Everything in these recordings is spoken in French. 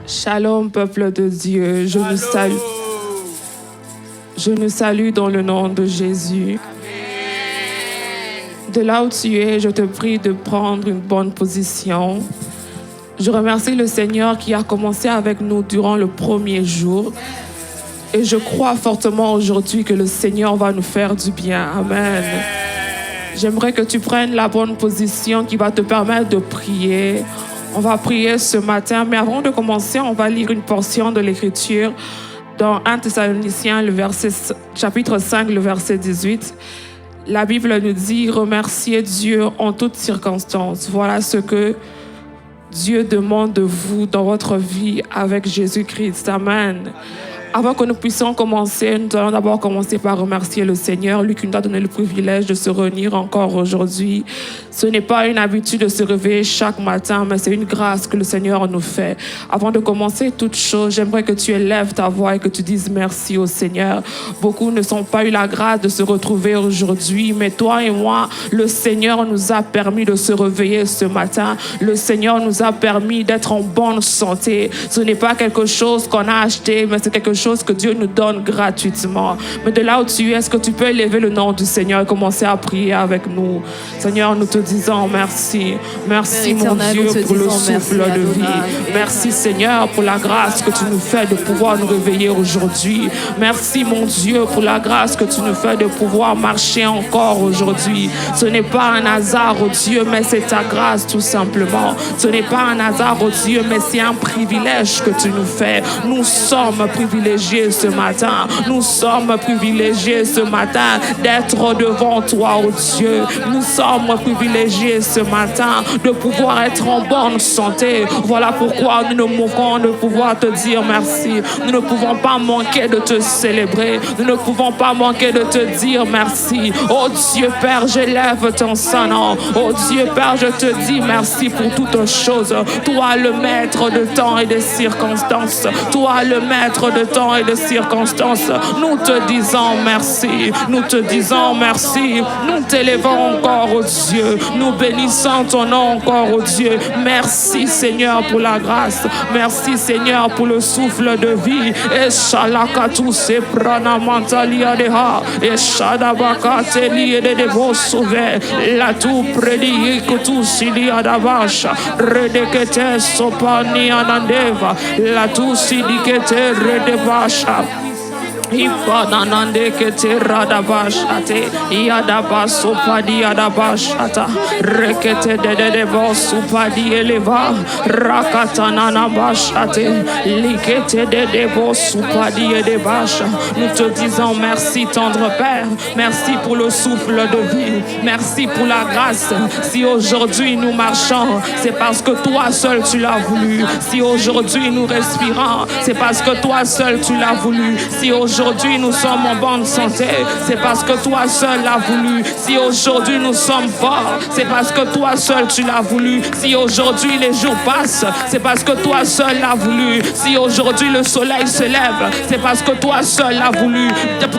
Shalom, peuple de Dieu. Je nous salue dans le nom de Jésus. De là où tu es, je te prie de prendre une bonne position. Je remercie le Seigneur qui a commencé avec nous durant le premier jour. Et je crois fortement aujourd'hui que le Seigneur va nous faire du bien. Amen. J'aimerais que tu prennes la bonne position qui va te permettre de prier. On va prier ce matin, mais avant de commencer, on va lire une portion de l'Écriture dans 1 Thessaloniciens, chapitre 5, le verset 18. La Bible nous dit « Remerciez Dieu en toutes circonstances ». Voilà ce que Dieu demande de vous dans votre vie avec Jésus-Christ. Amen. Avant que nous puissions commencer, nous allons d'abord commencer par remercier le Seigneur, lui qui nous a donné le privilège de se réunir encore aujourd'hui. Ce n'est pas une habitude de se réveiller chaque matin, mais c'est une grâce que le Seigneur nous fait. Avant de commencer toute chose, j'aimerais que tu élèves ta voix et que tu dises merci au Seigneur. Beaucoup ne sont pas eu la grâce de se retrouver aujourd'hui, mais toi et moi, le Seigneur nous a permis de se réveiller ce matin. Le Seigneur nous a permis d'être en bonne santé. Ce n'est pas quelque chose qu'on a acheté, mais c'est quelque chose que Dieu nous donne gratuitement. Mais de là où tu es, est-ce que tu peux élever le nom du Seigneur et commencer à prier avec nous? Seigneur, nous te disons merci. Merci, mon Dieu, pour le souffle de vie. Merci, Seigneur, pour la grâce que tu nous fais de pouvoir nous réveiller aujourd'hui. Merci, mon Dieu, pour la grâce que tu nous fais de pouvoir marcher encore aujourd'hui. Ce n'est pas un hasard, oh Dieu, mais c'est ta grâce tout simplement. Ce n'est pas un hasard, oh Dieu, mais c'est un privilège que tu nous fais. Nous sommes privilégiés ce matin. Nous sommes privilégiés ce matin d'être devant toi, oh Dieu. Nous sommes privilégiés ce matin de pouvoir être en bonne santé. Voilà pourquoi nous ne manquons de pouvoir te dire merci. Nous ne pouvons pas manquer de te célébrer. Nous ne pouvons pas manquer de te dire merci. Oh Dieu Père, j'élève ton saint nom. Oh Dieu Père, je te dis merci pour toutes choses. Toi le maître de temps et de circonstances. Toi le maître de temps et de circonstances. Nous te disons merci. Nous te disons merci. Nous t'élevons encore, oh Dieu. Nous bénissons ton nom encore, oh Dieu. Merci Seigneur pour la grâce. Merci Seigneur pour le souffle de vie. Et shalakatu se prana mantalia deha. Et shadabakate liye de devo sauver. La tout prédit que tout s'il y a d'avache. Redekete sopani anandeva. La tout sidikete redebasha. Ifananande kete radabashate yadabaso padi yadabashata rekete de bosupadi eleva rakatanana bashate likete de bosupadi edebasha. Nous te disons merci tendre Père, merci pour le souffle de vie, merci pour la grâce. Si aujourd'hui nous marchons, c'est parce que toi seul tu l'as voulu. Si aujourd'hui nous respirons, c'est parce que toi seul tu l'as voulu. Si aujourd'hui nous sommes en bonne santé, c'est parce que toi seul l'as voulu. Si aujourd'hui nous sommes forts, c'est parce que toi seul tu l'as voulu. Si aujourd'hui les jours passent, c'est parce que toi seul l'as voulu. Si aujourd'hui le soleil se lève, c'est parce que toi seul l'as voulu.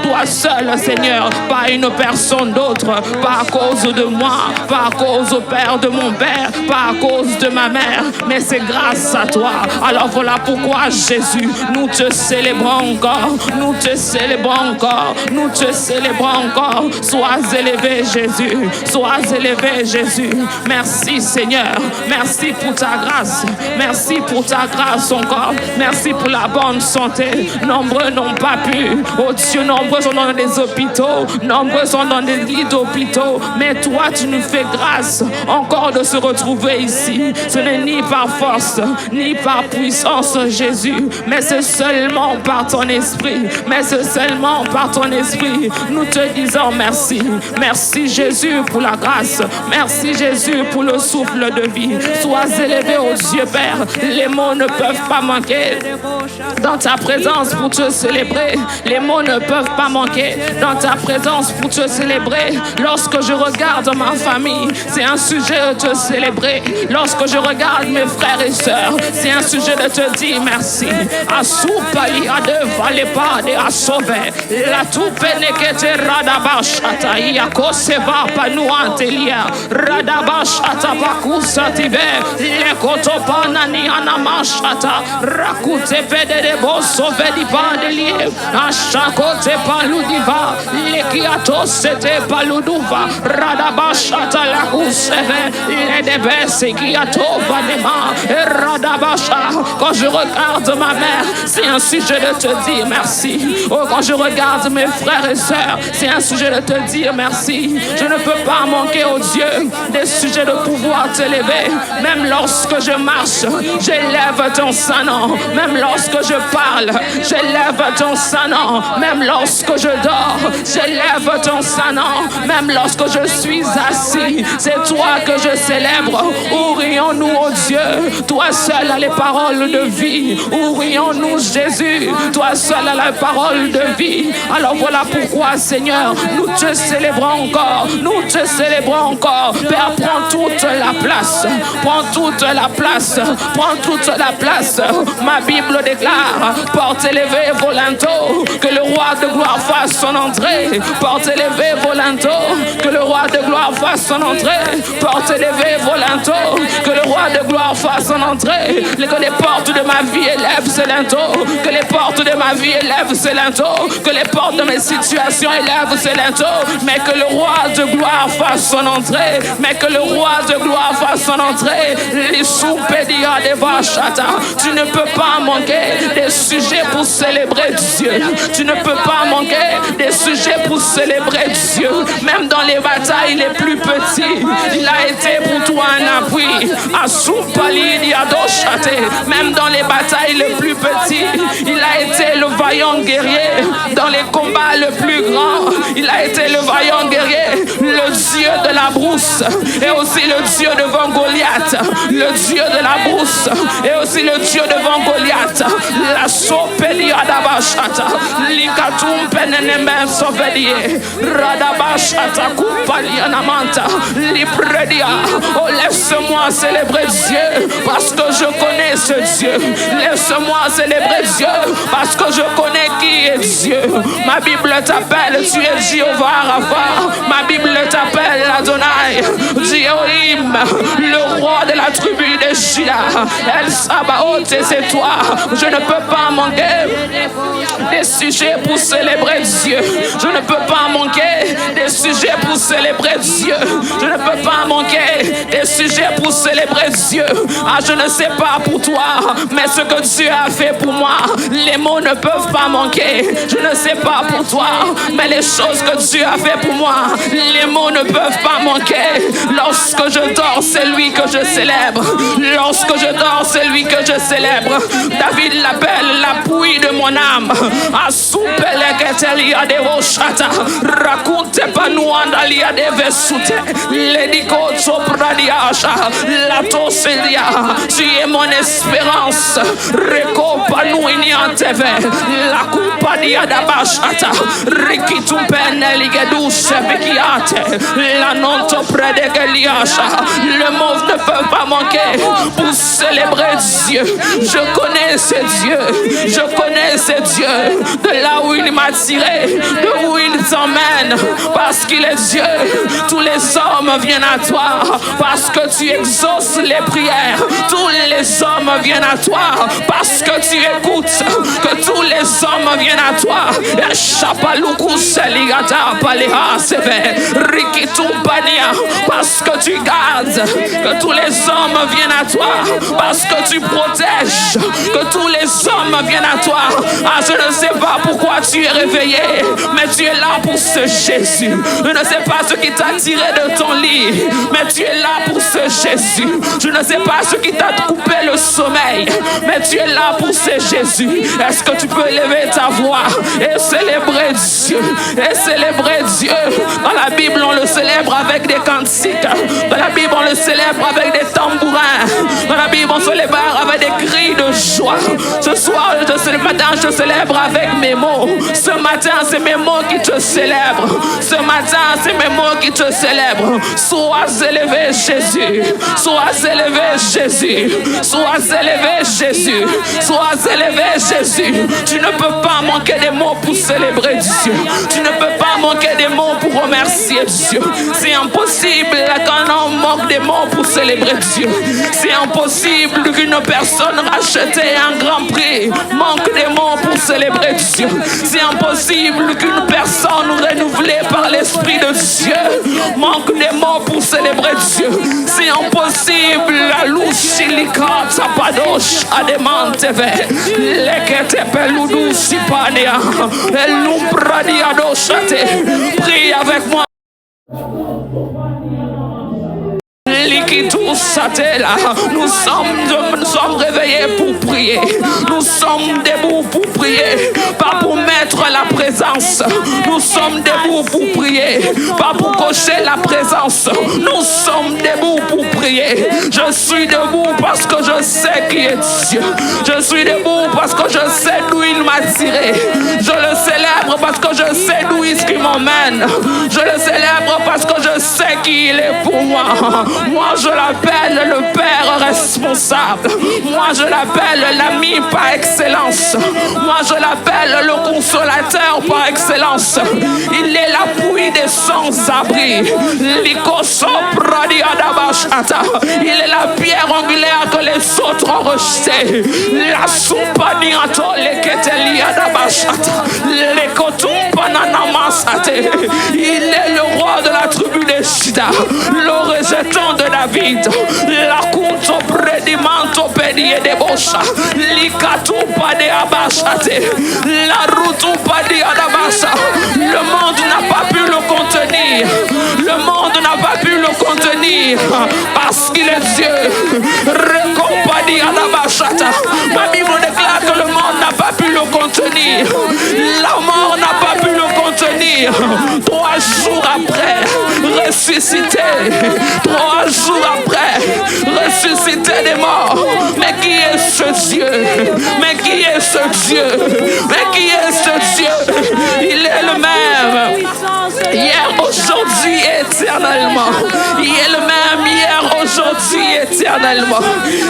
Toi seul, Seigneur, pas une personne d'autre, pas à cause de moi, pas à cause au Père de mon Père, pas à cause de ma mère, mais c'est grâce à toi. Alors voilà pourquoi Jésus, nous te célébrons encore, nous te célébrons encore, nous te célébrons encore. Sois élevé Jésus, sois élevé Jésus. Merci Seigneur, merci pour ta grâce, merci pour ta grâce encore, merci pour la bonne santé. Nombreux n'ont pas pu, oh Dieu, nombreux sont dans des hôpitaux, nombreux sont dans des lits d'hôpitaux, mais toi tu nous fais grâce encore de se retrouver ici. Ce n'est ni par force, ni par puissance Jésus, mais c'est seulement par ton esprit, mais c'est seulement par ton esprit. Nous te disons merci. Merci Jésus pour la grâce. Merci Jésus pour le souffle de vie. Sois élevé aux Dieu Père. Les mots ne peuvent pas manquer dans ta présence pour te célébrer. Les mots ne peuvent pas manquer dans ta présence pour te célébrer. Lorsque je regarde ma famille, c'est un sujet de te célébrer. Lorsque je regarde mes frères et sœurs, c'est un sujet de te dire merci. Asupali ade vale pas de a sauvé. La tout pénéquete radabashata. Yakoseva panuantelia. Radabashata bakusa tibe. Lekotopana ni anamashata. Rakute pede de bosso vedi padelie. Ashakote paludiva. Lekiato sete paluduva. Radabashata la kuseve. Ledebese kiatova nema. Radabasha. Quand je regarde ma mère, c'est un sujet de te dire merci. Oh, quand je regarde mes frères et sœurs, c'est un sujet de te dire merci. Je ne peux pas manquer au Dieu des sujets de pouvoir t'élever. Même lorsque je marche, j'élève ton saint nom. Même lorsque je parle, j'élève ton saint nom. Même lorsque je dors, j'élève ton saint nom. Même lorsque je suis assis, c'est toi que je célèbre. Ouvrions-nous au Dieu, toi seul as les paroles de vie. Ouvrions-nous Jésus, toi seul as la parole de vie. Alors voilà pourquoi Seigneur, nous te célébrons encore. Nous te célébrons encore. Père, prends toute la place. Prends toute la place. Prends toute la place. Ma Bible déclare, porte élevée volonto, que le roi de gloire fasse son entrée. Porte élevée volonto, que le roi de gloire fasse son entrée. Porte élevée volonto, que le roi de gloire fasse son entrée. Que les portes de ma vie élèvent ce linteau. Que les portes de ma vie élèvent ce linteau. Que les portes de mes situations élèvent ce linteau. Mais que le roi de gloire fasse son entrée. Mais que le roi de gloire fasse son entrée. Tu ne peux pas manquer des sujets pour célébrer Dieu. Tu ne peux pas manquer des sujets pour célébrer Dieu. Même dans les batailles les plus petites, il a été pour toi un appui. Même dans les batailles les plus petites, il a été le vaillant guerrier. Dans les combats les plus grands, il a été le vaillant guerrier. Le Dieu de la brousse et aussi le Dieu devant Goliath. Le Dieu de la brousse et aussi le Dieu devant Goliath. La sopelia d'Abashata. Likatum penenemben sovedie. Radabashata kupalianamanta. Lipredia. Oh, laisse-moi célébrer Dieu parce que je connais ce Dieu. Laisse-moi célébrer Dieu parce que je connais qui est Dieu. Ma Bible t'appelle, tu es Jéhovah Rapha. Ma Bible t'appelle Adonai, Jéhorim, le roi de la tribu de Juda. El Sabaoth, c'est toi. Je ne peux pas manquer des sujets pour célébrer Dieu. Je ne peux pas manquer des sujets pour célébrer Dieu. Je ne peux pas manquer des sujets pour célébrer Dieu. Ah, je ne sais pas pour toi, mais ce que Dieu a fait pour moi, les mots ne peuvent pas manquer. Je ne sais pas pour toi, mais les choses que Dieu a fait pour moi, les mots ne peuvent pas manquer. Lorsque je dors, c'est lui que je célèbre. Lorsque je dors, c'est lui que je célèbre. David l'appelle l'appui de mon âme. Tu es mon espérance. La compagnia d'Abashata. La non le mot ne peut pas manquer pour célébrer Dieu. Je connais ce Dieu. Je connais ce Dieu. De là où il m'a tiré, de où il t'emmène. Parce qu'il est Dieu. Tous les hommes viennent à toi. Parce que tu exauces les prières. Tous les hommes viennent à toi. Parce que tu écoutes. Que tous les hommes viennent à toi. Parce que tu gardes. Que tous les hommes viennent à toi. Parce que tu protèges. Que tous les hommes viennent à toi. Ah, je ne sais pas pourquoi tu es réveillé, mais tu es là pour ce Jésus. Je ne sais pas ce qui t'a tiré de ton lit, mais tu es là pour ce Jésus. Je ne sais pas ce qui t'a coupé le sommeil, mais tu es là pour ce Jésus. Est-ce que tu peux élever ta voix et célébrer Dieu? Et célébrer Dieu. Dans la Bible, on le célèbre avec des cantiques. Dans la Bible, on le célèbre avec des tambourins. Dans la Bible, on célèbre avec des cris de joie. joie. Ce soir, ce matin, je célèbre avec mes mots. Ce matin, c'est mes mots qui te célèbrent. Ce matin, c'est mes mots qui te célèbrent. Sois élevé, Jésus. Sois élevé, Jésus. Sois élevé, Jésus. Sois élevé, Jésus. Tu ne peux pas manquer des mots pour célébrer Dieu. Tu ne peux pas manquer des mots pour remercier Dieu. C'est impossible quand on manque des mots pour célébrer Dieu. C'est impossible qu'une personne rachetée à un grand prix manque des mots pour célébrer Dieu. C'est impossible qu'une personne renouvelée par l'Esprit de Dieu manque des mots pour célébrer Dieu. C'est impossible. La louchilika tapadosh ademanteve lekete peludu sipania elumpradiadoshate. Prie avec moi. Nous sommes réveillés pour prier. Nous sommes debout pour prier. Pas pour mettre la présence. Nous sommes debout pour prier. Pas pour cocher la présence. Nous sommes debout pour prier. Je suis debout parce que je sais qui est Dieu. Je suis debout parce que je sais d'où il m'a tiré. Je le célèbre parce que je sais d'où il m'emmène. Je le célèbre parce que je sais qui il est pour moi. Moi, je l'appelle le Père responsable. Moi, je l'appelle l'ami par excellence. Moi, je l'appelle le consolateur par excellence. Il est l'appui des sans-abri. Il est la pierre angulaire que les autres ont rejetée. La soupaniato leketeliadabashata. Il est le roi de la tribu des Juda, le rejetant de David. La kunto predimanto pedie de bosha. Likatu pade abashate. La rutu pade adabasha. Le monde n'a pas pu le contenir. Le monde n'a pas pu le contenir parce qu'il est Dieu. Recompadi adabashata. Ma Bible déclare que le monde n'a pas pu le contenir. La mort n'a pas pu le contenir. 3 jours après, ressuscité. 3 jours après, ressuscité des morts. Mais qui est ce Dieu? Mais qui est ce Dieu? Mais qui est ce Dieu? Il est le même. Hier, aujourd'hui, éternellement. Il est le même hier, aujourd'hui, éternellement.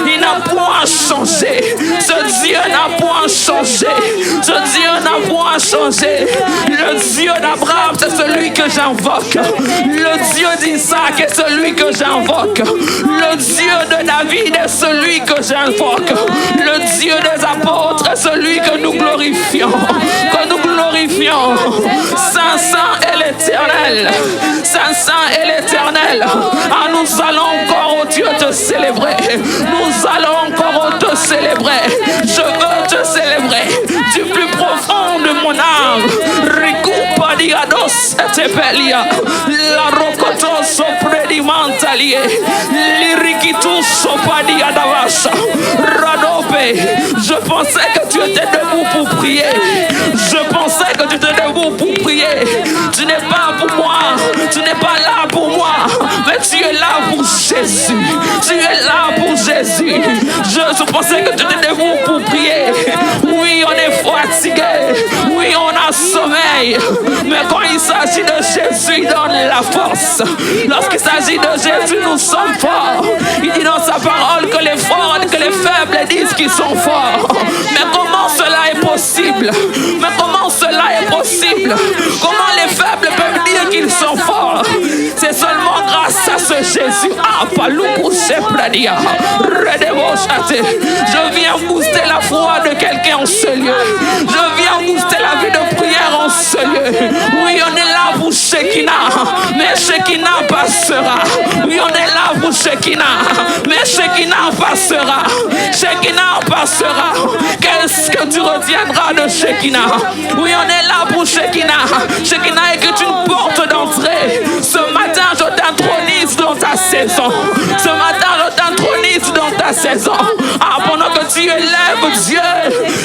Il n'a point changé. Ce Dieu n'a point changé. Ce Dieu n'a point changé. Le Dieu d'Abraham, c'est celui que j'invoque. Le Dieu d'Isaac est celui que j'invoque. Le Dieu de David est celui que j'invoque. Le Dieu des apôtres est celui que nous glorifions. Que nous glorifions. Saint, Saint est l'Éternel. Saint, Saint est l'Éternel. Ah, nous allons encore, oh Dieu, te célébrer. Nous allons encore te célébrer. Je veux te célébrer du plus profond de mon âme. Ricupadiados etepelia. La rocoto sopredimantalie. Lirikitu sopadiadavasa. Radope. Je pensais que tu étais debout pour prier. Je pensais que tu étais debout pour prier. Tu n'es pas pour moi. Tu n'es pas là pour moi. Mais tu es là pour Jésus. Tu es là pour Jésus. Je pensais que tu étais debout pour prier. Oui, on est fatigué. Oui, on a sommeil. Mais quand il s'agit de Jésus, il donne la force. Lorsqu'il s'agit de Jésus, nous sommes forts. Il dit dans sa parole que les forts et que les faibles disent qu'ils sont forts. Mais comment cela est possible? Mais comment cela est possible? Comment les faibles peuvent dire qu'ils sont forts? C'est seulement grâce à ce Jésus. Ah, je viens booster la foi de quelqu'un en ce lieu. Je viens booster la vie de prière en ce lieu. Oui, on est là pour Shekinah, mais Shekinah passera. Oui, on est là pour Shekinah, mais Shekinah passera. Shekinah passera. Qu'est-ce que tu retiendras de Shekinah? Oui, on est là pour Shekinah. Shekinah est une porte d'entrée. Ce matin, je t'intronise dans ta saison. Ce matin, je t'intronise dans ta saison. Ah, pendant que tu élèves Dieu,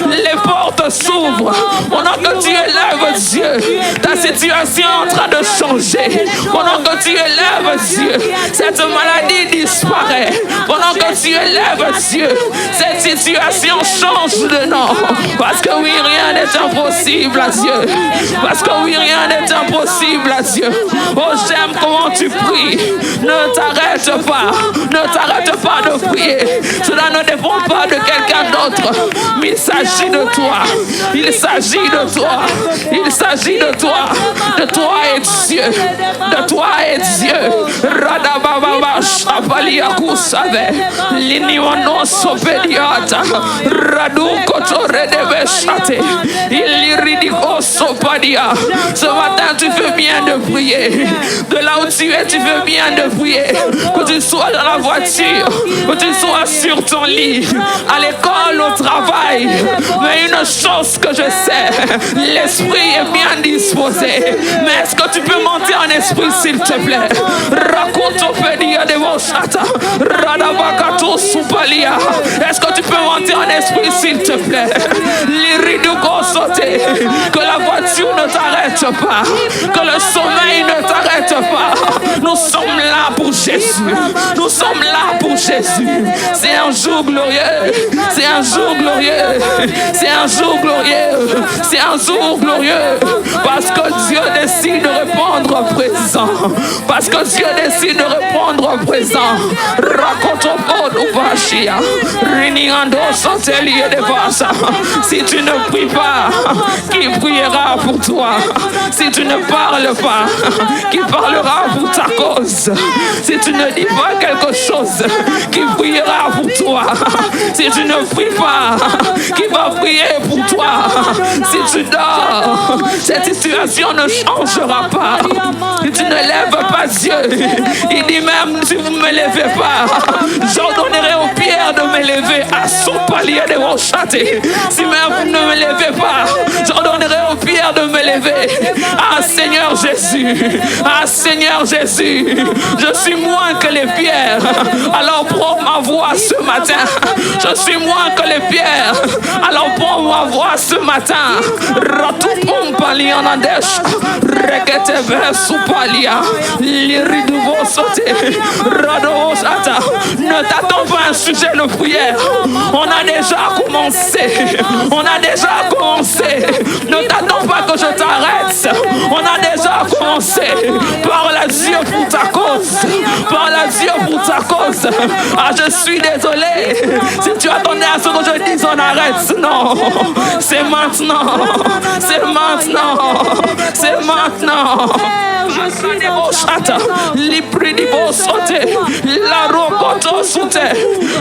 les portes s'ouvrent. Pendant que tu élèves Dieu, ta situation est en train de changer. Pendant que tu élèves Dieu, cette maladie disparaît. Pendant que tu élèves Dieu, cette situation change de nom. Parce que oui, rien n'est impossible à Dieu. Parce que oui, rien n'est impossible à Dieu. Oh, j'aime comment tu pries. Ne t'arrête pas. Ne t'arrête pas de prier. Cela ne dépend pas de quelqu'un d'autre. Mais il s'agit de toi. Il s'agit de toi. Il s'agit de toi. De toi et Dieu. De toi et Dieu. Radababa Shabalia Kusave. Liniwano Sopediata. Radu Kotore de Bechate. Il ridicule Sopadia. Ce matin, tu fais bien de prier. De là où tu es, tu fais bien de prier. Que tu sois dans la voiture, que tu sois sur ton lit, à l'école, au travail. Mais une chose que je sais, l'esprit est bien disposé. Mais est-ce que tu peux monter en esprit, s'il te plaît? Rakotopédia de Moshata, Radabakato Supalia. Est-ce que tu peux monter en esprit, s'il te plaît? L'iridugo sauté. Que la voiture ne t'arrête pas. Que le sommeil ne t'arrête pas. Nous sommes là pour Jésus. Nous sommes là pour Jésus. C'est un jour glorieux. C'est un jour glorieux. C'est un jour glorieux. C'est un jour glorieux. Parce que Dieu décide de répondre présent. Parce que Dieu décide de répondre présent. Raconte-moi Vachia. Riniando Santeli de Vasa. Si tu ne pries pas, qui priera pour toi? Si tu ne parles pas, qui parlera pour ta cause? Si tu ne dis pas quelque chose, qui priera pour toi? Si tu ne pries pas, qui va prier pour toi? Si tu dors, cette situation ne changera pas. Si tu ne lèves pas Dieu, il dit même si vous ne me levez pas, j'ordonnerai aux pierres de me lever à son palier de vos châtés. Si même vous ne me levez pas, j'ordonnerai aux pierres de me lever. Ah Seigneur Jésus, ah Seigneur Jésus, je suis moins que les pierres. Alors prends ma voix ce matin. Je suis moins que les pierres. Alors prends ma voix ce matin. Ratupum palianandesh. Rekete vesupalia. Liriduvo sauté. Radosata. Ne t'attends pas à un sujet de prière. On a déjà commencé. On a déjà commencé. Ne t'attends pas que je t'arrête. On a déjà commencé. Parle à Dieu pour ta cause. Parle à Dieu pour ta cause. Ah, je suis désolé. Si tu attendais à ce que je dise, on arrête. Non. C'est maintenant. C'est maintenant. C'est maintenant.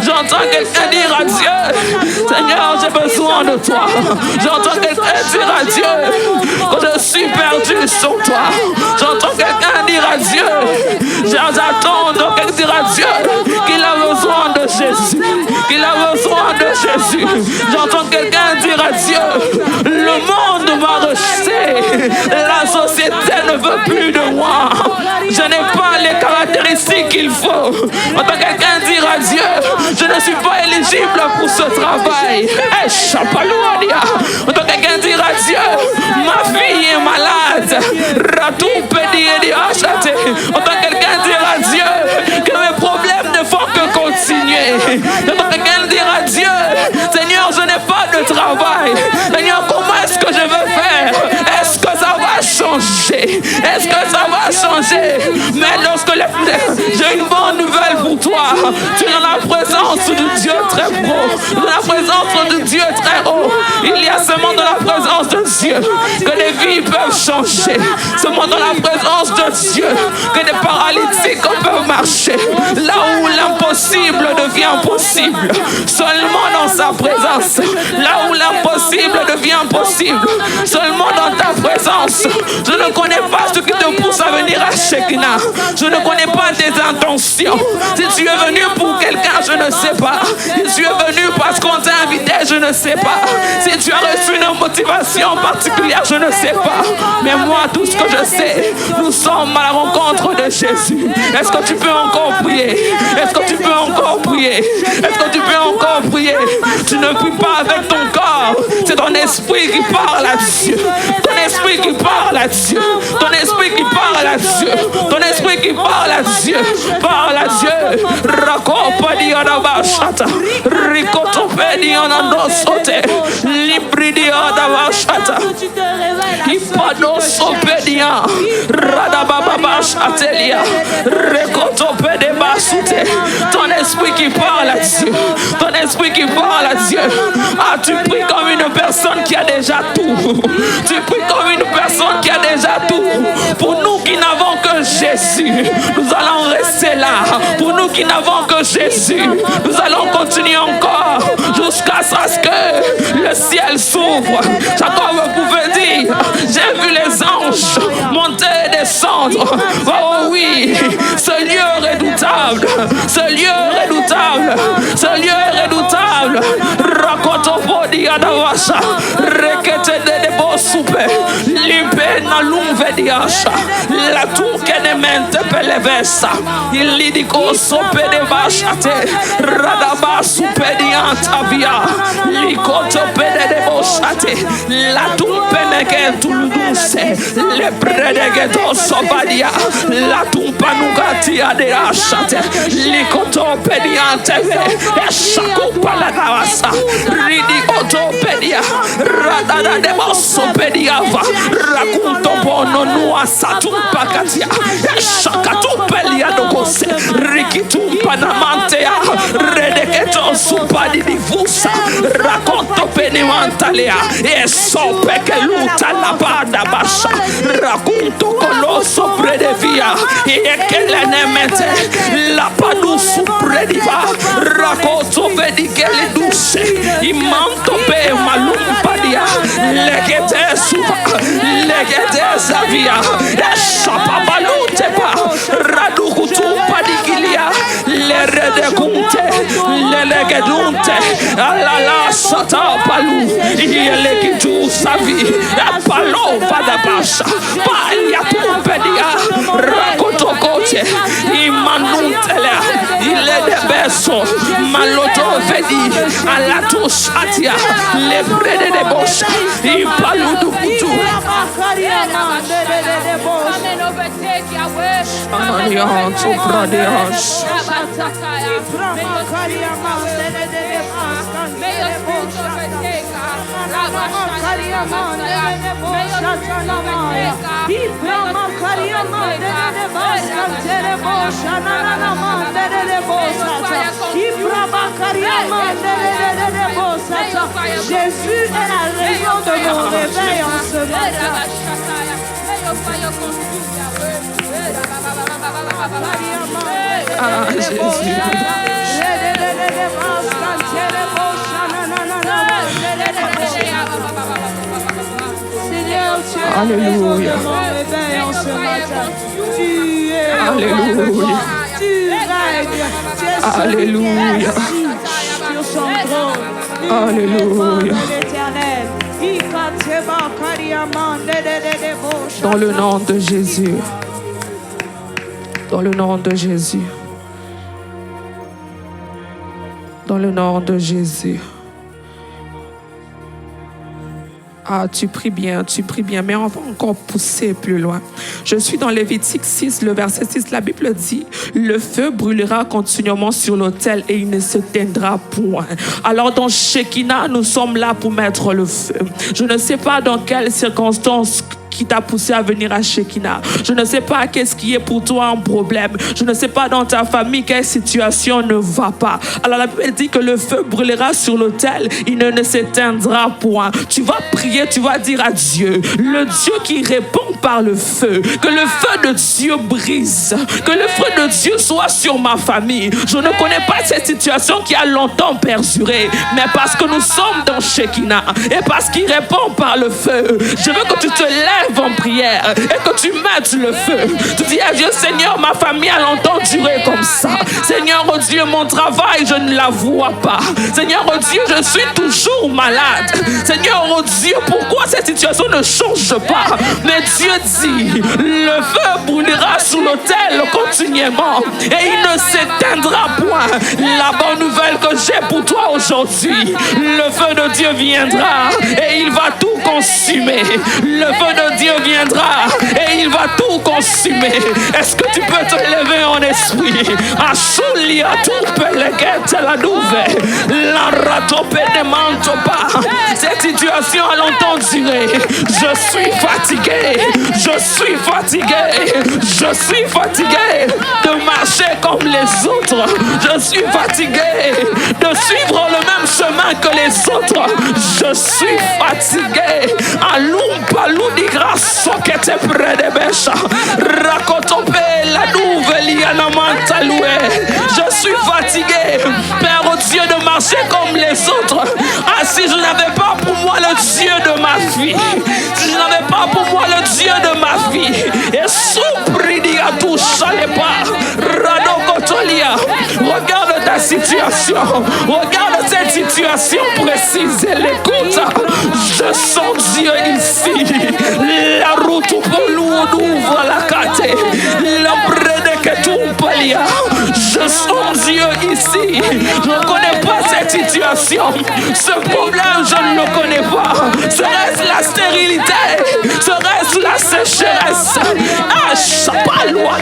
J'entends quelqu'un dire à Dieu, Seigneur, j'ai besoin de toi. J'entends quelqu'un dire à Dieu que je suis perdu sans toi. J'entends quelqu'un dire à Dieu, j'attends quelqu'un dire à Dieu qu'il a besoin de Jésus. Qu'il a besoin de Jésus. J'entends quelqu'un dire à Dieu, le monde m'a rejeté. La société ne veut plus de moi. Je n'ai pas les caractéristiques qu'il faut. J'entends quelqu'un dire à Dieu, je ne suis pas éligible pour ce travail. J'entends quelqu'un dire à Dieu, ma fille est malade. J'entends quelqu'un dire à Dieu que mes problèmes ne font que continuer. J'entends quelqu'un dire à Dieu, Seigneur, je n'ai pas de travail. Seigneur, comment est-ce que je veux faire? Est-ce que ça va changer? Est-ce que ça va changer? Mais lorsque j'ai une bonne nouvelle pour toi, tu es dans la présence de Dieu très haut, dans la présence de Dieu très haut. Il y a seulement dans la présence de Dieu que les vies peuvent changer. Seulement dans la présence de Dieu que des paralytiques peuvent marcher. Là où l'impossible devient possible, seulement dans sa présence. Là où l'impossible devient possible, seulement dans ta présence. Je ne connais pas ce qui te pousse à venir à Shekinah. Je ne connais pas tes intentions. Si tu es venu pour quelqu'un, je ne sais pas. Si tu es venu parce qu'on t'a invité, je ne sais pas. Si tu as reçu une motivation particulière, je ne sais pas. Mais moi, tout ce que je sais, nous sommes à la rencontre de Jésus. Est-ce que tu peux encore prier? Est-ce que tu peux encore prier? Est-ce que tu peux encore prier? Tu ne pries pas avec ton corps, C'est ton esprit qui parle à Dieu. Ton esprit qui parle à Dieu. Ton esprit qui parle à Dieu. Ton esprit qui parle à Dieu. Parle à Dieu. Rakopadi Adabashata. Rikotopedi Anandosote. Libridi Adabashata. Ipadosopedia. Radababashatelia. Rekotopede Basute. Ton esprit qui parle à Dieu. Ton esprit qui parle à Dieu. Ah, tu pries comme une personne qui a déjà tout. Tu pries comme une personne qui a déjà tout. Pour nous qui n'avons que Jésus, nous allons rester là. Pour nous qui n'avons que Jésus, nous allons continuer encore jusqu'à ce que le ciel s'ouvre. Jacob pouvait dire, j'ai vu les anges monter et descendre. Oh oui, ce lieu redoutable, ce lieu redoutable, ce lieu redoutable. Rakotopodi adawasha, rekete de bosupe, lipe na lumve diasha, la tukene mente pelevesa, ilidiko sope de vashate, radaba supe di antavia, likotopede de bosate, la tumpeneke tuluduse, le predege dosovadia, la tumpanugatia de ashate, likotopedi anteve, eshakupa la gawasa, ridikotopedia, radada de bosopediava, rakunto bono nua satumpakatia, eshakatupelia dogose, rikitumpa namantea, redeketo supadi divusa, rakonto penimantalea, esopeke luta la bada basha, rakunto coloso predevia, ekelenemete, la padu suprediva, rakoto vedikele duce, imanto pe malumpadia, legete suva, legete zavia, eshapabalutepa, radukutumpa dikilia, le redekunte, le legedunte, alala satapalu, ielekitu savi, palo vadabasha, palia tumpedia, rakotokote, imanuntelea, ile de beso, maloto vedi, alatus atia, le brede de bosha, ipaludu kutu. Amanian to Bradias. Jésus est la raison de nos réveils en ce matin. Ah, Jésus. Alléluia. Alléluia. Alléluia. Alléluia. Dans le nom de Jésus. Dans le nom de Jésus. Dans le nom de Jésus. Ah, tu pries bien, mais on va encore pousser plus loin. Je suis dans Lévitique 6, le verset 6, la Bible dit, le feu brûlera continuellement sur l'autel et il ne s'éteindra point. Alors dans Shekinah, nous sommes là pour mettre le feu. Je ne sais pas dans quelles circonstances qui t'a poussé à venir à Shekinah. Je ne sais pas qu'est-ce qui est pour toi un problème. Je ne sais pas dans ta famille quelle situation ne va pas. Alors la Bible dit que le feu brûlera sur l'autel, il ne s'éteindra point. Tu vas prier, tu vas dire à Dieu, le Dieu qui répond par le feu, que le feu de Dieu brise, que le feu de Dieu soit sur ma famille. Je ne connais pas cette situation qui a longtemps perduré, mais parce que nous sommes dans Shekinah et parce qu'il répond par le feu, je veux que tu te lèves en prière et que tu mettes le feu. Tu dis à Dieu, Seigneur, ma famille a longtemps duré comme ça. Seigneur, oh Dieu, mon travail, je ne la vois pas. Seigneur, oh Dieu, je suis toujours malade. Seigneur, oh Dieu, pourquoi cette situation ne change pas? Mais Dieu te dit, le feu brûlera sur l'autel continuellement et il ne s'éteindra point. La bonne nouvelle que j'ai pour toi aujourd'hui, le feu de Dieu viendra et il va tout consumer. Le feu de Dieu viendra et il va tout consumer. Est-ce que tu peux te lever en esprit? Asulia tout pellegette la nouvelle. La ratope ne manto pas. Cette situation a longtemps duré. Je suis fatigué. Je suis fatigué. Je suis fatigué de marcher comme les autres. Je suis fatigué de suivre le même chemin que les autres. Je suis fatigué. Alum palou di grâce que te près de Bécha. Racotope la nouvelle yanamanta loué. Je suis fatigué, Père Dieu, de marcher comme les autres. Ah, si je n'avais pas pour moi le Dieu de ma vie, si je n'avais pas pour moi le Dieu de ma vie, et soupridia tout chalepa, radokotolia. Regarde ta situation, regarde cette situation précise et l'écoute. Je sens Dieu ici. La route pour l'eau ouvre la carte. L'ombre de que tout palia. Je sens Dieu ici. Je ne connais pas cette situation. Ce problème, je ne le connais pas. Serait-ce la stérilité? Serait-ce la sécheresse? Ah, chapalois.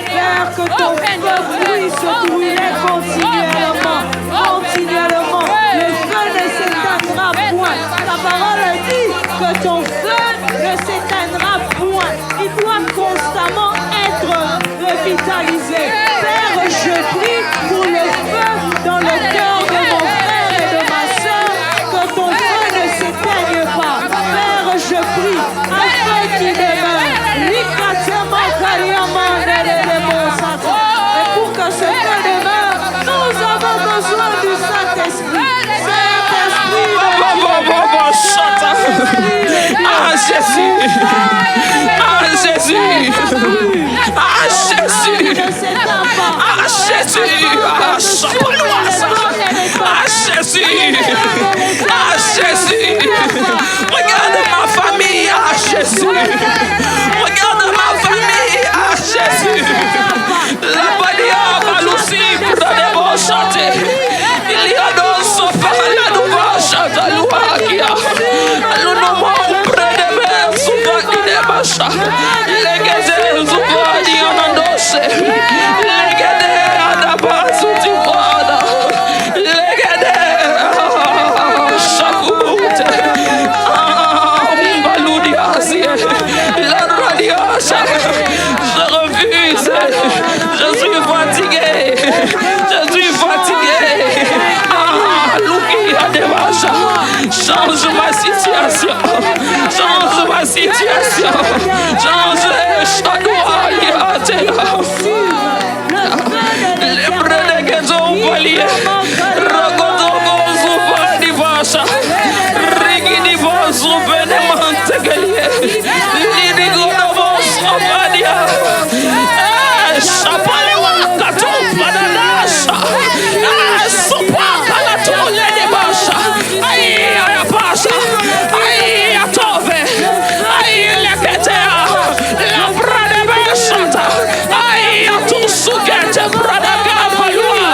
Père, que ton feu puisse brûler continuellement. Continuellement. Le feu ne s'éteindra point. Ta parole dit que ton feu ne s'éteindra point. Il doit constamment être revitalisé. Père, je prie pour le feu dans le cœur de mon frère et de ma soeur, que ton feu ne s'éteigne pas. Père, je prie afin qu'il demeure. Et pour que ce feu demeure, nous avons besoin du Saint-Esprit. Ah Jésus! Ah Jésus! Ah Jésus! Ah Jésus! Ah Chapaloise! Ah Jésus! Ah Jésus! Regarde ma famille! Ah Jésus! Regarde ma famille! Ah Jésus! La badia balusi pour des bons chanter. Il y a dans ce la nouvelle chata louakia. Le nom près de mes souvenirs de Bacha. Les gazelles souvent dit en endossé. Les gazelles à la base du voile. Les gazelles chacoute. La radiation. Je refuse. Je suis fatigué. Je suis fatigué. Ah, Louki a des vaches. Change ma situation. Change ma situation. Change les chadois. Les brûlés qui sont valiés. Ragotogo souffre des vaches. Rigi des vaches souffre des mantegaliers. L'irigo de vos souffre. Chapalewa katou padadasha. Sopa kalatou le basha. Aïe ya pasha. Aïe ya tove. Aïe le ketea. La brade beshata. Aïe ya tu sugete brada kapalua.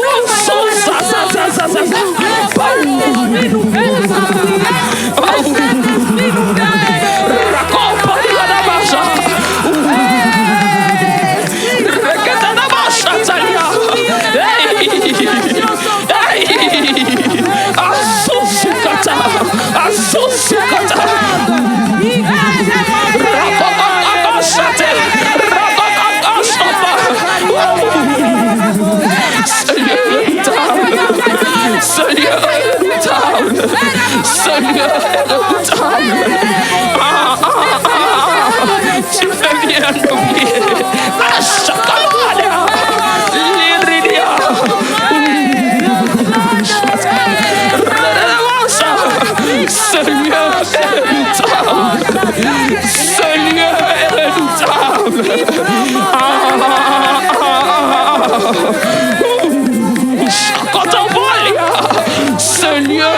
Ususa sa sa sa sa. Rakopa la basha. Seigneur redoutable. Seigneur redoutable. Tu fais bien d'oublier. Seigneur est redoutable. Seigneur est redoutable. Seigneur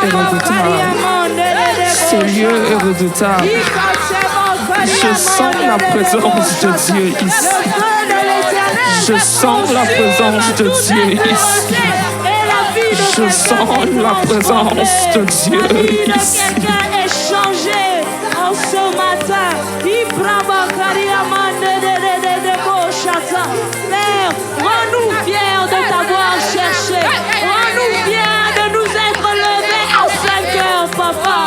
est redoutable. Ce lieu est redoutable. Je sens la présence de Dieu ici. Je sens la présence de Dieu ici. Je sens la présence de Dieu ici. Quelqu'un est changé en ce matin. Père, rends-nous fiers de t'avoir cherché. Rends-nous fiers de nous être levés à 5 heures, papa.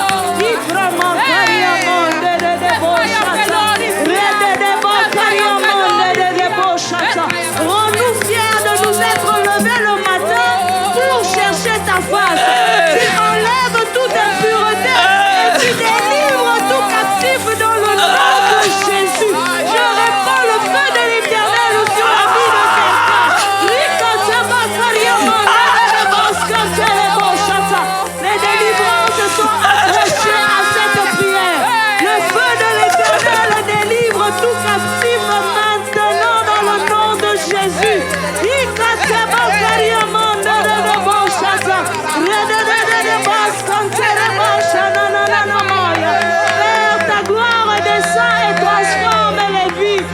Rends-nous fiers de nous être levés le matin pour chercher ta face. Tu enlèves toute impureté et tu délivres tout captif dans le nom de Jésus. Je répands le feu de l'Éternel sur la vie de quelqu'un. Les délivrances sont accrochées à cette prière. Le feu de l'Éternel délivre tout captif maintenant dans le nom de Jésus. Père, ta gloire descend et transforme les vies.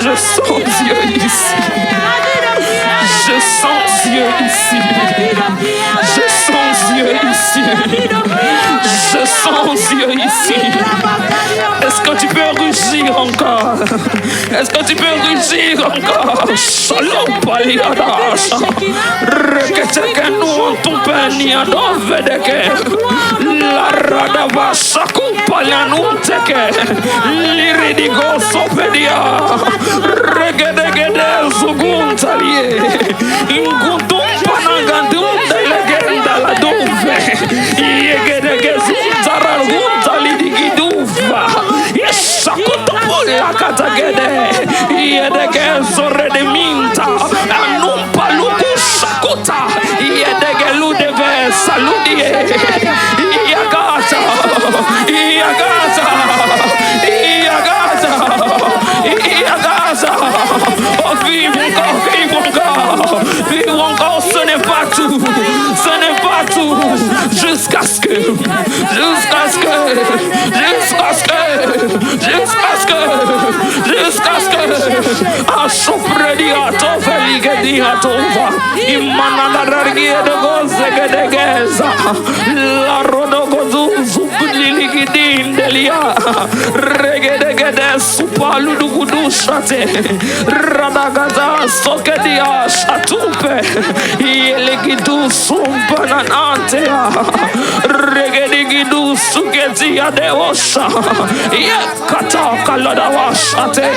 Je sens Dieu ici. Je sens Dieu ici. Je sens Dieu ici. Je sens Dieu ici. Est-ce que tu peux rugir encore? Est-ce que tu peux rugir encore? Shalom paliadasha. Reketeke nous ton penia dovedeke. La radava saku palianu teke. Liridigo sopedia. Regedegede zuguntalie. Ingundum panagandum delegenda la dove. Yegedege zuntaral guntali digiduva. Yesakutopola katagede. Yedege zore de minta. Anumpa luku sakuta. Yedege ludeve saludie. Yagata. Yagata. Yagata. Yagata. Oh, vive encore, ce n'est pas tout, jusqu'à ce que, Ashoprediato Feligediatova, Imanadaria de Geza, La Rodogozu, Zubliligidin Delia, Regedegede Supaludugudu Shate, Radagaza Sokedia Shatupe, Yelegidu Sumpananantea, Regedigidu Suketia de Osha, Yakata Kaladawa Shate.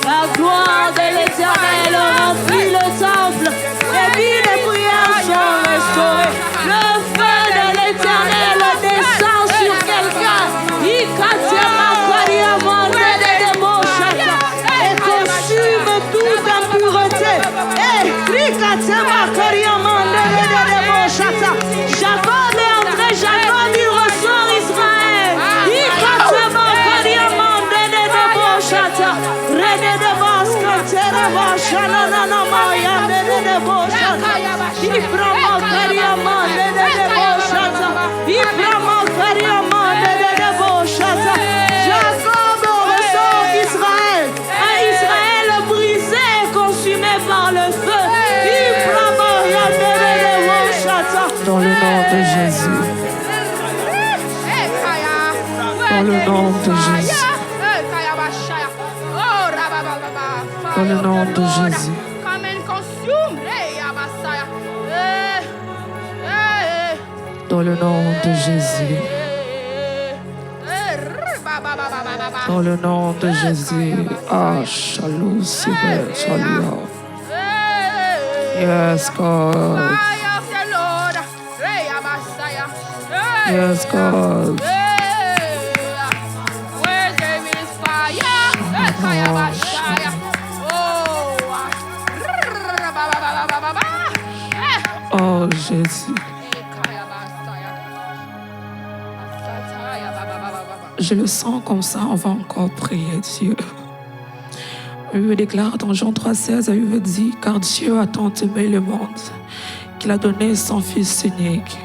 La gloire de l'Éternel remplit le temple. Les vies de prière sont restaurées. Le feu de l'Éternel descend sur quelqu'un. Et consume toute impureté. Jacob est entré, Jacob il ressort Israël. Jacob ressort Israël. Un Israël brisé et consumé par le feu. Dans le nom de Jésus. Dans le nom de Jésus. Dans le nom de Jésus. Dans le nom de Jésus. Dans le nom de Jésus. Ah, shalom, shalom. Yes, God. Yes, God. Where there is fire, Oh Jésus. Je le sens comme ça, on va encore prier Dieu. La Bible déclare dans Jean 3,16, la Bible dit, car Dieu a tant aimé le monde qu'il a donné son Fils unique.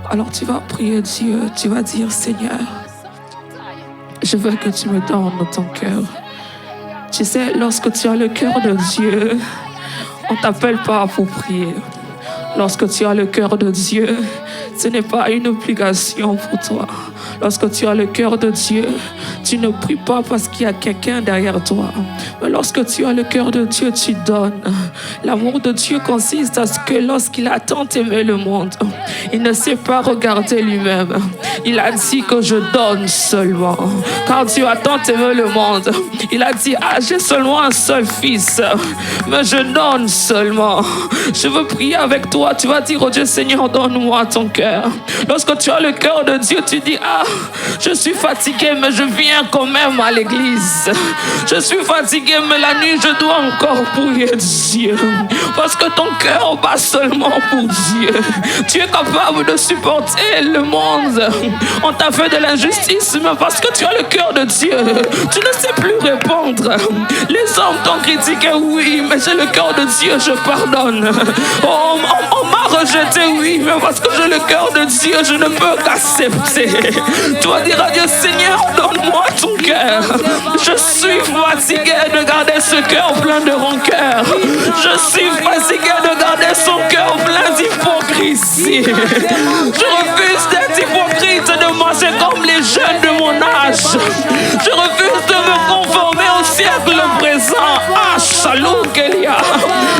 Alors tu vas prier Dieu, tu vas dire, Seigneur, je veux que tu me donnes ton cœur. Tu sais, lorsque tu as le cœur de Dieu, on ne t'appelle pas pour prier. Lorsque tu as le cœur de Dieu, ce n'est pas une obligation pour toi. Lorsque tu as le cœur de Dieu, tu ne pries pas parce qu'il y a quelqu'un derrière toi. Mais lorsque tu as le cœur de Dieu, tu donnes. L'amour de Dieu consiste à ce que lorsqu'il a tant aimé le monde, il ne s'est pas regardé lui-même. Il a dit que je donne seulement. Car Dieu a tant aimé le monde, il a dit, j'ai seulement un seul fils, mais je donne seulement. Je veux prier avec toi. Tu vas dire au Dieu, Seigneur, donne-moi ton cœur. Lorsque tu as le cœur de Dieu, tu dis, je suis fatigué, mais je viens quand même à l'église. Je suis fatigué, mais la nuit, je dois encore prier Dieu. Parce que ton cœur bat seulement pour Dieu. Tu es capable de supporter le monde. On t'a fait de l'injustice, mais parce que tu as le cœur de Dieu, tu ne sais plus répondre. Les hommes t'ont critiqué, oui, mais j'ai le cœur de Dieu, je pardonne. On m'a rejeté, oui, mais parce que j'ai le cœur de Dieu, je ne peux qu'accepter. Tu vas dire à Dieu, Seigneur, donne-moi ton cœur. Je suis fatigué de garder ce cœur plein de rancœur. Je suis fatigué de garder son cœur plein d'hypocrisie. Je refuse d'être hypocrite, de marcher comme les jeunes de mon âge. Je refuse de me conformer au siècle présent. Shalom Kélia.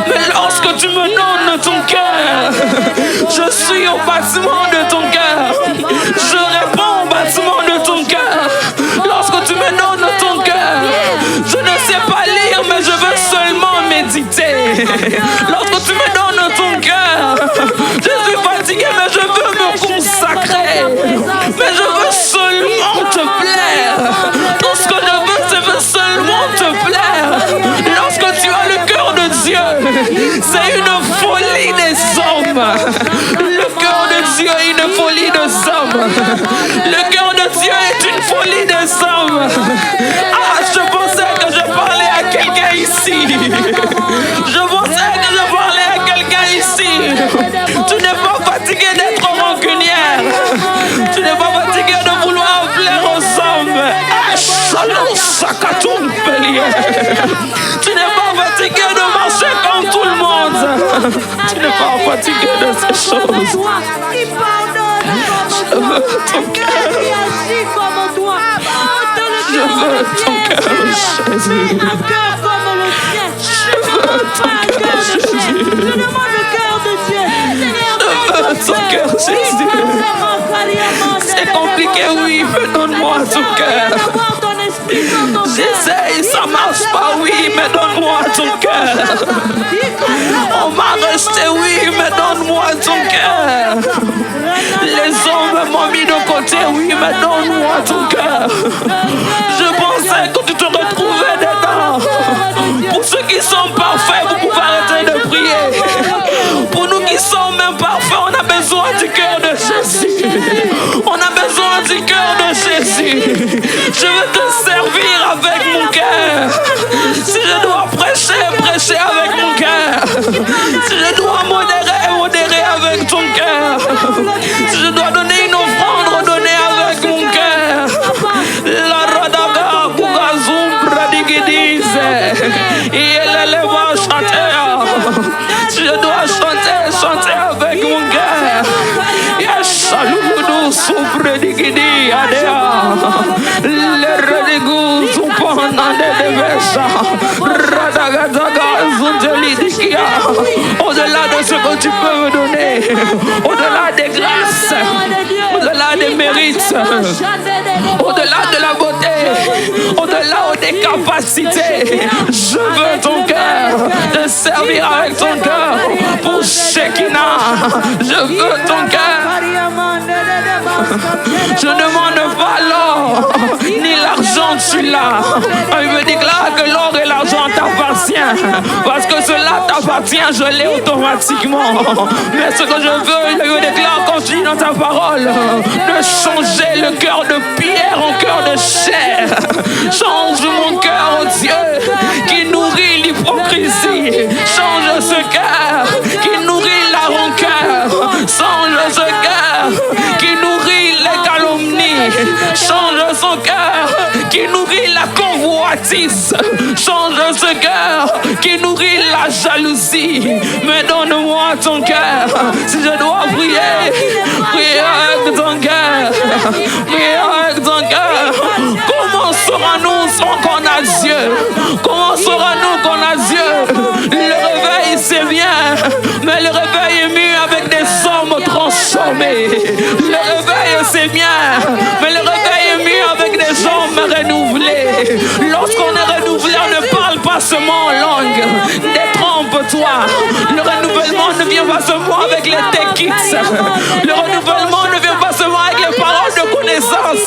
Mais lorsque tu me donnes ton cœur, je suis au bâtiment de ton cœur. Je réponds au bâtiment de ton cœur. Lorsque tu me donnes ton cœur, je ne sais pas lire, mais je veux seulement méditer. Lorsque tu me donnes ton cœur, je suis fatigué, mais je veux me consacrer. Mais je veux seulement te plaire. Tout ce que je veux seulement te plaire. Lorsque tu as le cœur de Dieu, c'est une folie des hommes. Le cœur de Dieu est une folie des hommes. Le cœur de Dieu est une folie des hommes. Je pensais que je parlais à quelqu'un ici. Je pensais que je parlais à quelqu'un ici. Tu n'es pas fatigué d'être rancunière. Tu n'es pas fatigué de vouloir plaire aux hommes. Tu n'es pas fatigué de marcher comme tout le monde. Tu n'es pas fatigué de ces choses. Je veux ton cœur. Je veux ton cœur, Jésus. Je veux ton cœur, Jésus. Je demande le cœur de Dieu. Je veux ton cœur, Jésus. C'est compliqué, oui, mais donne-moi ton cœur. J'essaye, ça marche pas, oui, mais donne-moi ton cœur. On m'a rejeté, oui, mais donne-moi ton cœur. Les hommes m'ont mis de côté, oui, mais donne-moi ton cœur. Je pensais que tu te retrouvais dedans. Pour ceux qui sont parfaits, vous pouvez arrêter de prier. Pour nous qui sommes imparfaits, on a besoin du cœur de Jésus. On a besoin du cœur de Jésus. Je veux te servir avec mon cœur. Si je dois prêcher, prêcher avec mon cœur. Si je dois modérer, modérer avec ton cœur. Si je dois donner une offrande, donner avec mon cœur. La radaga bugazum pradigidise. Et elle va chanter. Si je dois chanter, chanter avec mon cœur. Saludo supredigidi adea. Le redigu zupanande de besa. Radagadaga zundelidikia. Au-delà de ce que tu peux me donner, au-delà des grâces, au-delà des mérites, au-delà de la beauté, au-delà des capacités, je veux ton cœur, te servir avec ton cœur pour Shekinah. Je veux ton cœur. Je ne demande pas l'or ni l'argent, tu l'as. Il me déclare que l'or et l'argent t'appartiennent. Parce que cela t'appartient, je l'ai automatiquement. Mais ce que je veux, il me déclare, continue dans ta parole, de changer le cœur de pierre en cœur de chair. Change mon cœur, oh Dieu, qui nourrit l'hypocrisie. Change ce cœur qui nourrit la rancœur. Change ce cœur qui nourrit les calomnies. Change son cœur qui nourrit la convoitise. Change ce cœur qui nourrit la jalousie. Mais donne-moi ton cœur. Si je dois prier, prier avec ton cœur. Prier avec ton cœur. Comment saurons-nous qu'on a Dieu? Comment saurons-nous qu'on a Dieu? Le réveil, c'est bien, mais le réveil est mieux avec des hommes transformés. Le réveil, c'est bien, mais le réveil est mieux avec des hommes renouvelés. Lorsqu'on est renouvelé, on ne parle pas seulement en langue. Détrompe-toi. Le renouvellement ne vient pas seulement avec les techniques. Le renouvellement ne vient pas seulement avec les paroles de connaissance.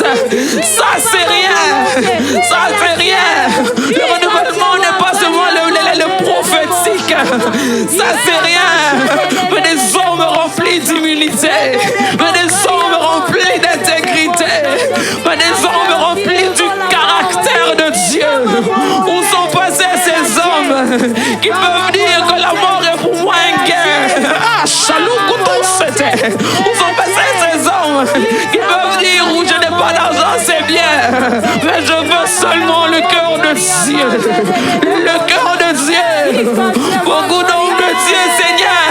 Ça, c'est rien. Ça, c'est rien. Le renouvellement n'est pas seulement le prophétique. Ça, c'est rien. Mais des hommes remplis d'humilité. Mais des hommes remplis d'intégrité. Mais des hommes remplis du caractère de Dieu. Où sont passés ces hommes qui peuvent dire que la mort est pour moi un gain? Ah, chaloucoutou, c'était. Où sont passés ces hommes qui peuvent dire où je n'ai pas d'argent, c'est bien, mais je veux seulement le cœur de Dieu. Le cœur de Dieu. Beaucoup d'hommes de Dieu, Seigneur,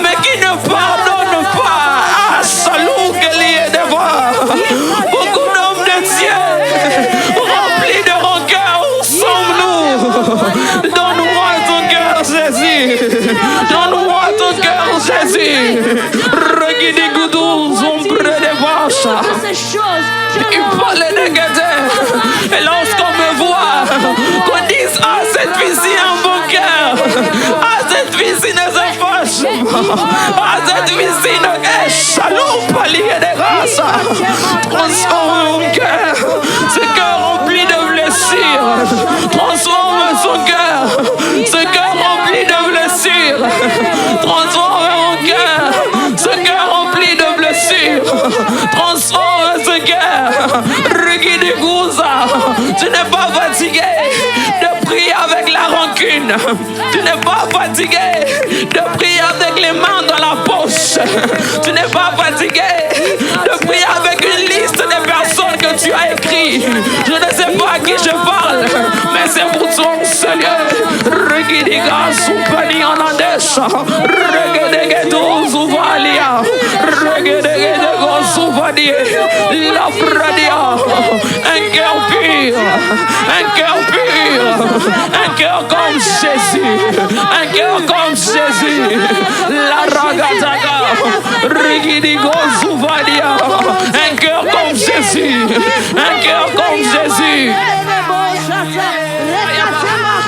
mais qui ne pardonnent pas. Ah, salou, qu'elle y est devant. Beaucoup d'hommes de Dieu, remplis de rancœur, où sommes-nous? Donne-moi ton cœur, Jésus. Donne-moi ton cœur, Jésus. Regarde Goudou, ombre de vache. Il parlait de Gadé. Et lorsqu'on me voit, qu'on dise, ah, cette fille-ci a un bon cœur. Ah, cette fille-ci ne se fâche pas. Ah, cette fille-ci ne est chaloupe, palier de grâce. Transforme mon cœur, ce cœur rempli de blessures. Transforme son cœur, ce cœur rempli de blessures. Transforme mon cœur, ce cœur rempli de blessures. Transforme ce cœur. Regarde Gouza, tu n'es pas fatigué de prier avec la rancune. Tu n'es pas fatigué de prier avec les mains dans la poche. Tu n'es pas fatigué de prier avec une liste de personnes que tu as écrites. Je ne sais pas à qui je parle, mais c'est pour ton Seigneur. Regidiga Supani Anandesha. Regidiga Zuvalia. Regidiga Zuvadi. La Pradia. Un cœur pur. Un cœur pur. Un cœur comme Jésus. Un cœur comme Jésus. La Ragataga. Regidiga Zuvadia. Un cœur comme Jésus. Un cœur comme Jésus.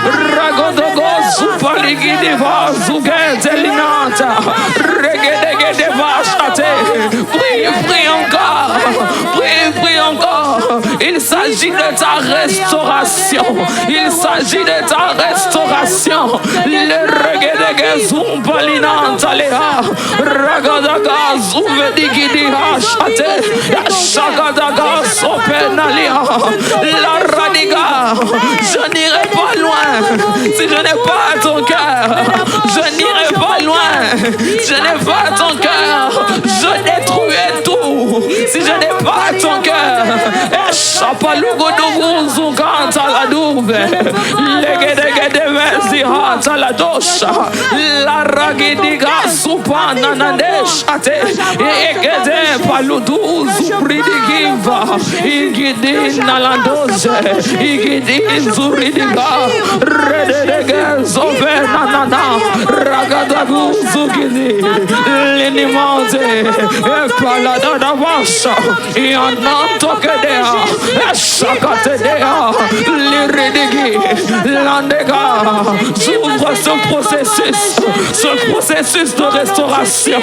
Ragodogo Zupaligideva Zugetelinata Regedegedeva Chate. Prie encore. Prie encore. Il s'agit de ta restauration. Il s'agit de ta restauration. Le Regedege Zumpalinanta Lea Ragadaga Zuvedigidiha Chate Shagadaga Sopenalia La Radiga. Je n'irai pas loin si je n'ai pas ton cœur. Je n'irai pas loin si je n'ai pas ton cœur. Je détruirai tout si je n'ai pas ton cœur. Chapalugo do Zuganta la Douve. Legedegede Vezihata la Dosha. La Ragidiga Supana Nandeshate. Egede Paludu Zubridigiva. Igidin Nalandoze. Igidin Zuridiga. Redege Zovenanana. Ragadagu Zugidi. Linimante. Epalada da Vasha. Iananto Kedea. Chakatedea, Liridigi, Landega. J'ouvre ce processus de restauration.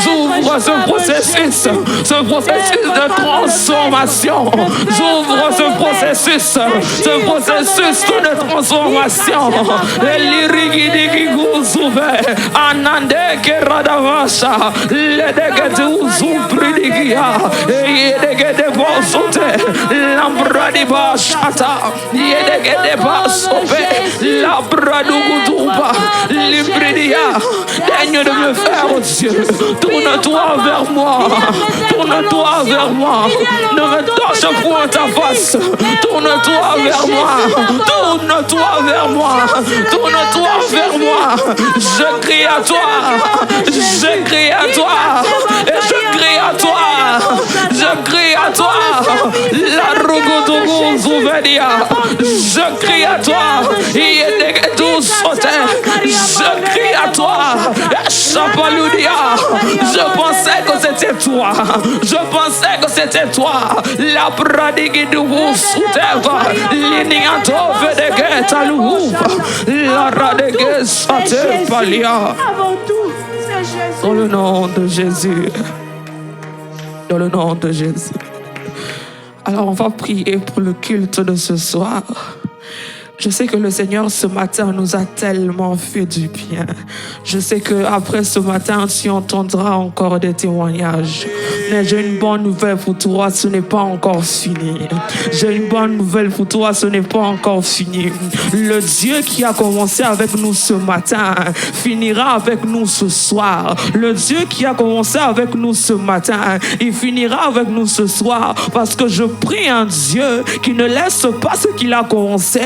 J'ouvre ce processus de transformation. J'ouvre ce processus de transformation. Lirigidigi Guzube, Anande Keradavasha, Ledegete Uzumbridigia, Yedegede Bosote, Lambradiba Shata, Yedegede Basope, Labradugutuba, Libridia. Daigne de me faire, oh Dieu. Tourne-toi vers moi. Tourne-toi vers moi. Ne me torche point ta face. Tourne-toi vers moi. Tourne-toi vers moi. Tourne-toi vers moi. Je crie à toi. Je crie à toi. Et je crie à toi. Je crie à toi. La Rogodogo Zouvedia. Je crie à toi. Je crie à toi. Chapaludia. Je pensais que c'était toi. Je pensais que c'était toi. La pradige de vous souteva. L'iniato vedege talou. La radege sate palia. Dans le nom de Jésus. Dans le nom de Jésus. Alors on va prier pour le culte de ce soir. Je sais que le Seigneur ce matin nous a tellement fait du bien. Je sais qu'après ce matin, tu entendras encore des témoignages. Mais j'ai une bonne nouvelle pour toi, ce n'est pas encore fini. J'ai une bonne nouvelle pour toi, ce n'est pas encore fini. Le Dieu qui a commencé avec nous ce matin finira avec nous ce soir. Le Dieu qui a commencé avec nous ce matin, il finira avec nous ce soir. Parce que je prie un Dieu qui ne laisse pas ce qu'il a commencé.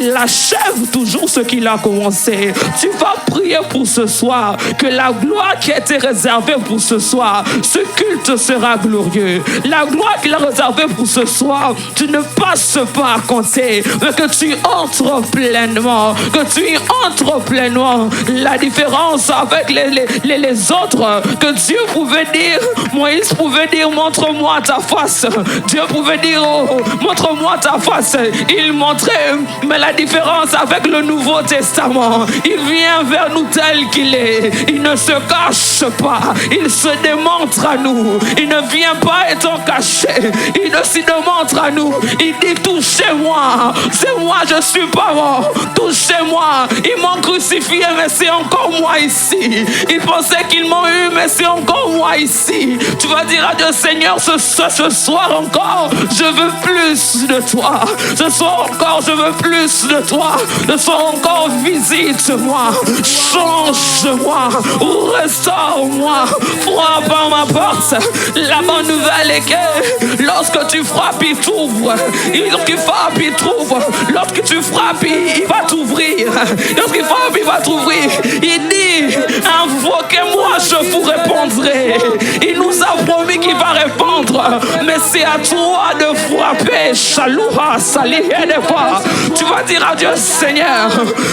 Il achève toujours ce qu'il a commencé. Tu vas prier pour ce soir, que la gloire qui a été réservée pour ce soir, ce culte sera glorieux. La gloire qu'il a réservée pour ce soir, tu ne passes pas à compter, mais que tu entres pleinement, que tu y entres pleinement. La différence avec les autres, que Dieu pouvait dire, Moïse pouvait dire, montre-moi ta face. Dieu pouvait dire, oh, montre-moi ta face. Il montrait, mais la différence avec le Nouveau Testament, il vient vers nous tel qu'il est. Il ne se cache pas. Il se démontre à nous. Il ne vient pas étant caché. Il ne s'y démontre à nous. Il dit, touchez-moi. C'est moi, je suis pas mort. Touchez-moi. Ils m'ont crucifié, mais c'est encore moi ici. Ils pensaient qu'ils m'ont eu, mais c'est encore moi ici. Tu vas dire à Dieu, Seigneur, ce soir encore, je veux plus de toi. Ce soir encore, je veux plus de toi. Ce soir encore, visite-moi, change-moi, restaure-moi, frappe à ma porte. La bonne nouvelle est que lorsque tu frappes, il t'ouvre. Lorsqu'il frappe, il t'ouvre. Lorsque tu frappes, il va t'ouvrir. Lorsqu'il frappe, il va t'ouvrir. Il dit, invoquez-moi, je vous répondrai. Il nous a promis qu'il va répondre, mais c'est à toi de frapper. Chalouha, sali, tu vas dire à Dieu, Seigneur,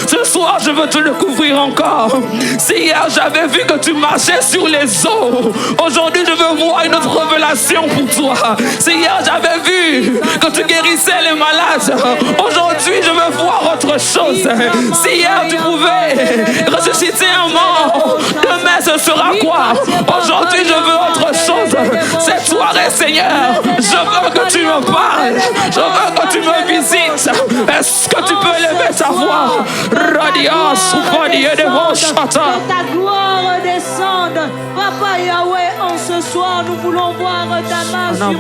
ce soir je veux te le couvrir encore. Si hier j'avais vu que tu marchais sur les eaux, aujourd'hui je veux voir une autre révélation pour toi. Si hier j'avais vu que tu guérissais les malades, aujourd'hui je veux voir autre chose. Si hier tu pouvais ressusciter un mort, demain ce sera quoi? Aujourd'hui je veux autre chose. Cette soirée, Seigneur, je veux que tu me parles, je veux que tu me visites. Est-ce que tu peux lever ta voix? Radiance ou pas de vos chata. Que ta gloire descende. Papa Yahweh, en ce soir, nous voulons voir ta main sur nous.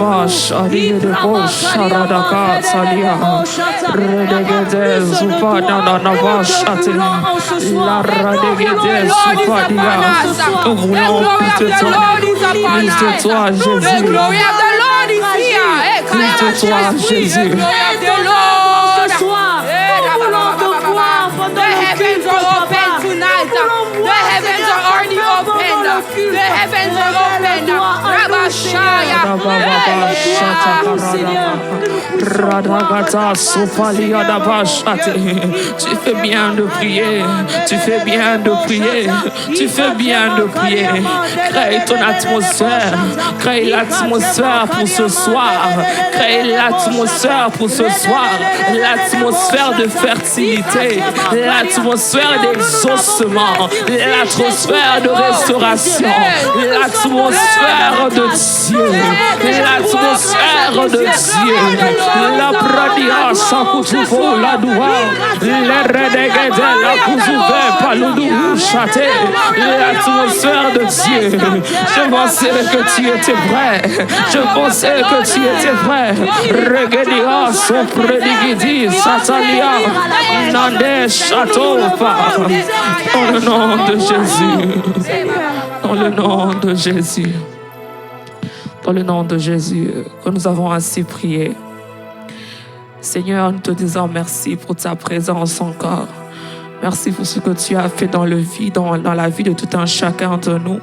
The heavens are open. Tu fais bien de prier. Tu fais bien de prier. Tu fais bien de prier. Crée ton atmosphère. Crée l'atmosphère pour ce soir. Crée l'atmosphère pour ce soir. L'atmosphère de fertilité. L'atmosphère d'exaucement. L'atmosphère de restauration. L'atmosphère de Dieu. L'atmosphère de Dieu. La pradia sakutuvo la doua. Le redegede la kuzuve paludu chate. L'atmosphère de Dieu. Je pensais que tu étais prêt. Je pensais que tu étais prêt. Regedia son predigidi satalia. Nande chatofa. Dans le nom de Jésus. Dans le nom de Jésus. Dans le nom de Jésus, que nous avons ainsi prié. Seigneur, nous te disons merci pour ta présence encore. Merci pour ce que tu as fait dans la vie de tout un chacun de nous.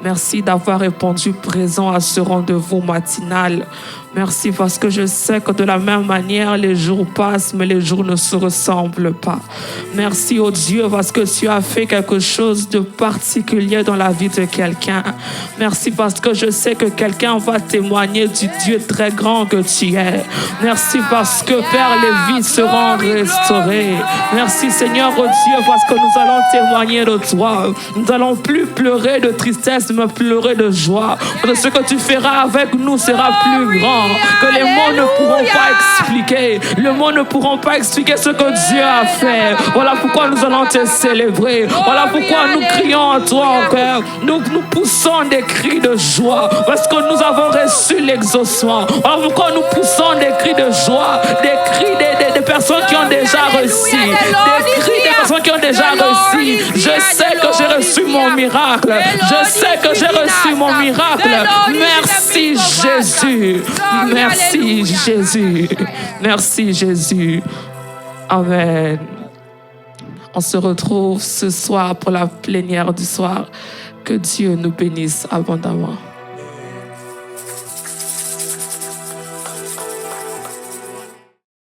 Merci d'avoir répondu présent à ce rendez-vous matinal. Merci parce que je sais que de la même manière, les jours passent, mais les jours ne se ressemblent pas. Merci, oh Dieu, parce que tu as fait quelque chose de particulier dans la vie de quelqu'un. Merci parce que je sais que quelqu'un va témoigner du Dieu très grand que tu es. Merci parce que, Père, les vies seront restaurées. Merci, Seigneur, oh Dieu, parce que nous allons témoigner de toi. Nous n'allons plus pleurer de tristesse, mais pleurer de joie. Parce que ce que tu feras avec nous sera plus grand que les mots ne pourront pas expliquer. Les mots ne pourront pas expliquer ce que Dieu a fait. Voilà pourquoi nous allons te célébrer. Voilà pourquoi nous crions à toi, Père. Nous poussons des cris de joie parce que nous avons reçu l'exaucement. Voilà pourquoi nous poussons des cris de joie, des cris des personnes qui ont déjà reçu, des cris des personnes qui ont déjà reçu. Je sais que j'ai reçu mon miracle. Je sais que j'ai reçu mon miracle. Merci Jésus. Merci Jésus. Merci Jésus. Amen. On se retrouve ce soir pour la plénière du soir. Que Dieu nous bénisse abondamment.